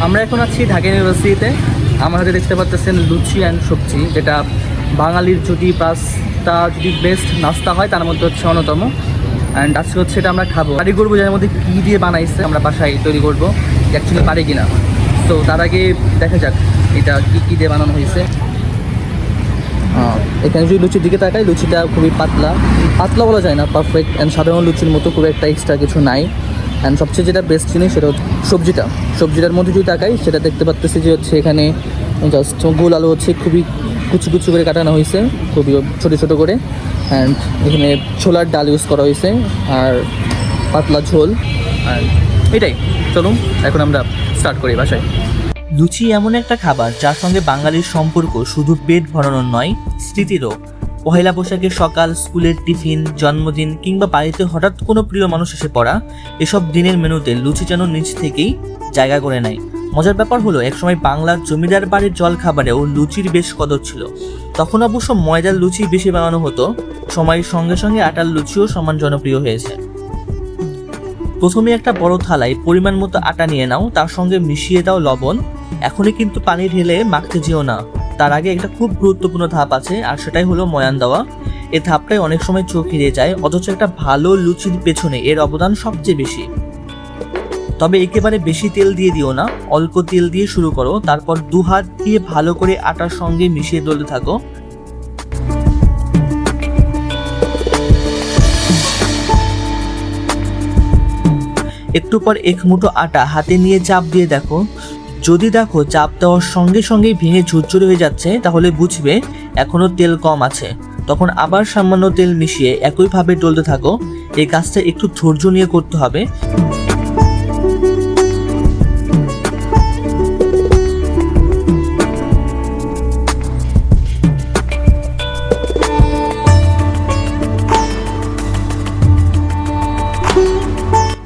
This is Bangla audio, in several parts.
আমরা এখন আছি ঢাকা ইউনিভার্সিটিতে। আমার হাতে দেখতে পাচ্ছেন লুচি অ্যান্ড সবজি, যেটা বাঙালির যদি পাস্তা যদি বেস্ট নাস্তা হয় তার মধ্যে হচ্ছে অন্যতম। অ্যান্ড আজকে হচ্ছে এটা আমরা খাবো, পারি করবো যার মধ্যে কী দিয়ে বানাইছে আমরা বাসায় তৈরি করবো, অ্যাকচুয়ালি পারি কিনা। তো তার আগে দেখা যাক এটা কী দিয়ে বানানো হয়েছে। এখানে যদি লুচির দিকে তাকাই, লুচিটা খুবই পাতলা বলা যায় না, পারফেক্ট অ্যান্ড সাধারণ লুচির মতো খুব একটা এক্সট্রা কিছু নাই। অ্যান্ড সবচেয়ে যেটা বেস্ট জিনিস সেটা হচ্ছে সবজিটার মধ্যে যদি তাকাই সেটা দেখতে পাচ্তেছি যে হচ্ছে এখানে জাস্ট গোল আলু হচ্ছে খুবই কুচি কুচি করে কাটানো হয়েছে, খুবই ছোটো ছোটো করে। অ্যান্ড এখানে ছোলার ডাল ইউজ করা হয়েছে আর পাতলা ঝোল। আর এটাই, চলুন এখন আমরা স্টার্ট করি বাসায়। লুচি এমন একটা খাবার যার সঙ্গে বাঙালির সম্পর্ক শুধু পেট ভরানোর নয়, স্মৃতিরও। পহেলা বৈশাখের সকাল, স্কুলের টিফিন, জন্মদিন কিংবা বাড়িতে হঠাৎ কোনো প্রিয় মানুষ এসে পড়া, এসব দিনের মেনুতে লুচি যেন নিজ থেকেই জায়গা করে নেয়। মজার ব্যাপার হলো, একসময় বাংলার জমিদার বাড়ির জল খাবারেও লুচির বেশ কদর ছিল। তখন অবশ্য ময়দার লুচি বেশি বানানো হতো, সময়ের সঙ্গে সঙ্গে আটার লুচিও সমান জনপ্রিয় হয়েছে। প্রথমে একটা বড় থালায় পরিমাণ মতো আটা নিয়ে নাও, তার সঙ্গে মিশিয়ে দাও লবণ। এখনই কিন্তু পানি ঢেলে মাখতে যেও না, তার আগে একটা খুব গুরুত্বপূর্ণ ধাপ আছে, আর সেটাই হলো ময়ান দেওয়া। এই ধাপটাই অনেক সময় চোখ এড়িয়ে যায়, অথচ একটা ভালো লুচির পেছনে এর অবদান সবচেয়ে বেশি। তবে একেবারে বেশি তেল দিয়ে দিও না, অল্প তেল দিয়ে শুরু করো, তারপর দু হাত দিয়ে ভালো করে আটার সঙ্গে মিশিয়ে দলতে থাকো। একটু পর এক মুঠো আটা হাতে নিয়ে চাপ দিয়ে দেখো। যদি দেখো চাপ দেওয়ার সঙ্গে সঙ্গে ভেঙে ঝুরঝুরে হয়ে যাচ্ছে, তাহলে বুঝবে এখনো তেল কম আছে। তখন আবার সামান্য তেল মিশিয়ে একইভাবে ডলতে থাকো। এই কাজটা একটু ধৈর্য নিয়ে করতে হবে।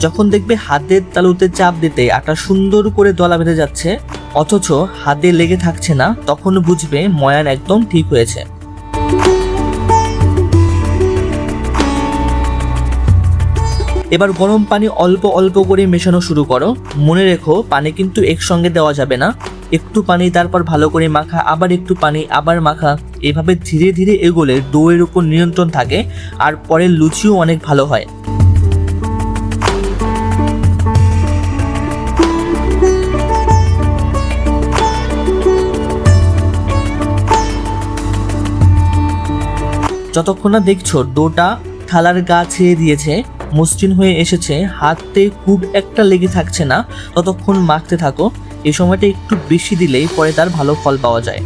যখন দেখবে হাতের তালুতে চাপ দিতে আটা সুন্দর করে দলা বেঁধে যাচ্ছে, অথচ হাতে লেগে থাকছে না, তখন বুঝবে ময়ান একদম ঠিক হয়েছে। এবার গরম পানি অল্প অল্প করে মেশানো শুরু করো। মনে রেখো, পানি কিন্তু একসঙ্গে দেওয়া যাবে না। একটু পানি, তারপর ভালো করে মাখা, আবার একটু পানি, আবার মাখা। এভাবে ধীরে ধীরে এগোলে ডোয়ের উপর নিয়ন্ত্রণ থাকে, আর পরে লুচিও অনেক ভালো হয়। যতক্ষণ না দেখছো ডোটা থালার গা ছেড়ে দিয়েছে, মসৃণ হয়ে এসেছে, হাতে খুব একটা লেগে থাকছে না, ততক্ষণ মাখতে থাকো। এই সময়টা একটু বেশি দিলেই পরে তার ভালো ফল পাওয়া যায়।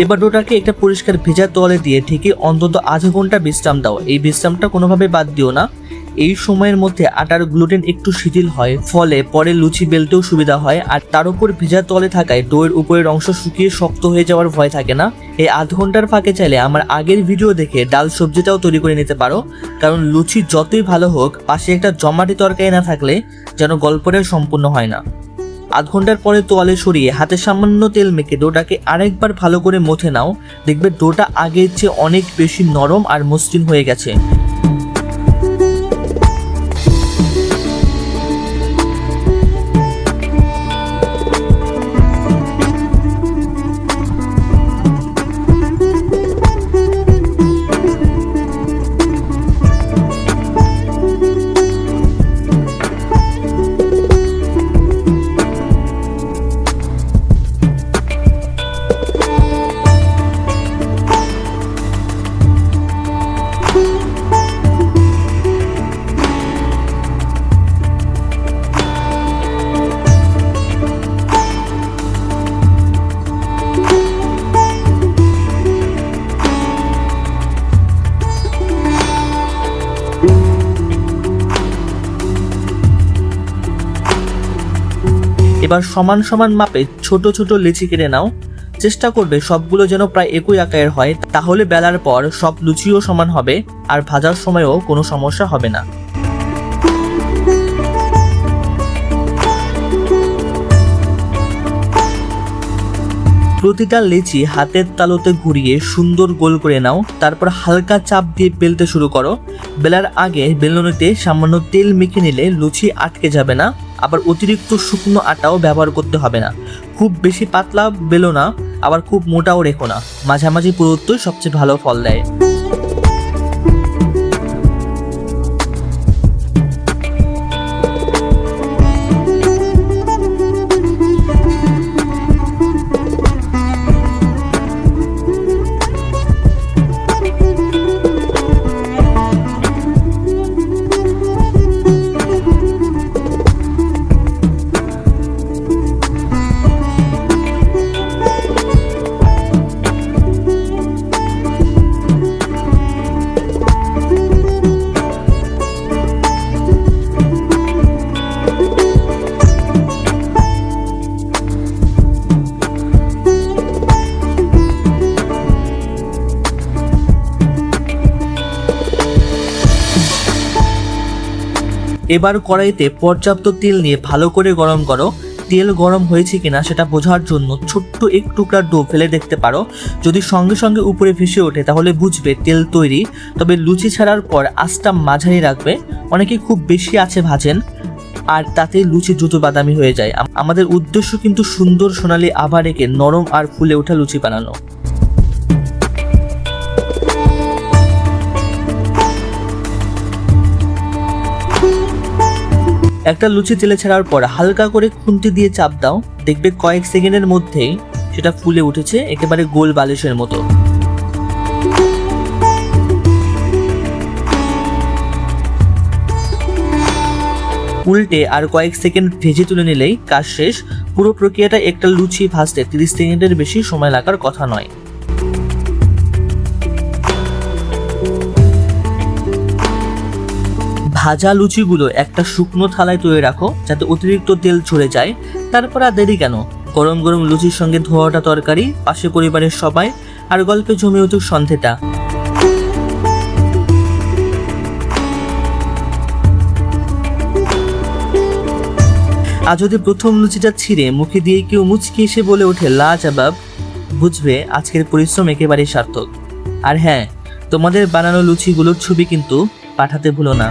এবার ডোটাকে একটা পরিষ্কার ভেজা তোয়ালে দিয়ে ঢেকে অন্তত আধা ঘন্টা বিশ্রাম দাও। এই বিশ্রামটা কোনোভাবে বাদ দিও না। এই সময়ের মধ্যে আটার গ্লুটেন একটু শিথিল হয়, ফলে পরে লুচি বেলতেও সুবিধা হয়। আর তার উপর ভেজা তোয়ালে থাকায় ডোয়ের উপরের অংশ শুকিয়ে শক্ত হয়ে যাওয়ার ভয় থাকে না। এই আধ ঘন্টার ফাঁকে চাইলে আমার আগের ভিডিও দেখে ডাল সবজিটাও তৈরি করে নিতে পারো, কারণ লুচি যতই ভালো হোক, পাশে একটা জমাটি তরকারি না থাকলে যেন গল্পটা সম্পূর্ণ হয় না। আধ ঘন্টার পরে তোয়ালে সরিয়ে হাতে সামান্য তেল মেখে ডোটাকে আরেকবার ভালো করে মথে নাও। দেখবে ডোটা আগের চেয়ে অনেক বেশি নরম আর মসৃণ হয়ে গেছে। এবার সমান সমান মাপে ছোট ছোট লিচি কেটে নাও। চেষ্টা করবে সবগুলো যেন প্রায় একই আকারের হয়, তাহলে বেলার পর সব লুচিও সমান হবে আর ভাজার সময়ও কোনো সমস্যা হবে না। প্রতিটা লেচি হাতের তালুতে ঘুরিয়ে সুন্দর গোল করে নাও, তারপর হালকা চাপ দিয়ে বেলতে শুরু করো। বেলার আগে বেলুনিতে সামান্য তেল মেখে নিলে লুচি আটকে যাবে না, আবার অতিরিক্ত শুকনো আটাও ব্যবহার করতে হবে না। খুব বেশি পাতলা বেলো না, আবার খুব মোটাও রেখো না, মাঝামাঝি পুরুত্বই সবচেয়ে ভালো ফল দেয়। এবার কড়াইতে পর্যাপ্ত তেল নিয়ে ভালো করে গরম করো। তেল গরম হয়েছে কিনা সেটা বোঝার জন্য ছোট্ট এক টুকরা ডো ফেলে দেখতে পারো। যদি সঙ্গে সঙ্গে উপরে ভেসে ওঠে তাহলে বুঝবে তেল তৈরি। তবে লুচি ছাড়ার পর আঁচটা মাঝারি রাখবে। অনেকে খুব বেশি আছে ভাজেন আর তাতে লুচি দ্রুত বাদামি হয়ে যায়। আমাদের উদ্দেশ্য কিন্তু সুন্দর সোনালি আভা রেখে নরম আর ফুলে ওঠা লুচি বানানো। একটা লুচি তেলে ছাড়ার পর হালকা করে খুন্তি দিয়ে চাপ দাও, দেখবে কয়েক সেকেন্ডের মধ্যেই সেটা ফুলে উঠেছে একেবারে গোল বালিশের মতো। উল্টে আর কয়েক সেকেন্ড ভেজে তুলে নিলেই কাজ শেষ। পুরো প্রক্রিয়াটা একটা লুচি ভাজতে 30 সেকেন্ডের বেশি সময় লাগার কথা নয়। ভাজা লুচিগুলো একটা শুকনো থালায় তুলে রাখো যাতে অতিরিক্ত তেল ঝরে যায়। তারপর আর দেরি কেন, গরম গরম লুচির সঙ্গে ধোয়াটা তরকারি, পাশে পরিবারের সবাই, আর গল্পে জমে উঠুক সন্ধেটা। আর যদি প্রথম লুচিটা ছিঁড়ে মুখে দিয়ে কেউ মুচকি এসে বলে ওঠে লাজবাব, বুঝবে আজকের পরিশ্রম একেবারেই সার্থক। আর হ্যাঁ, তোমাদের বানানো লুচিগুলোর ছবি কিন্তু পাঠাতে ভুলো না।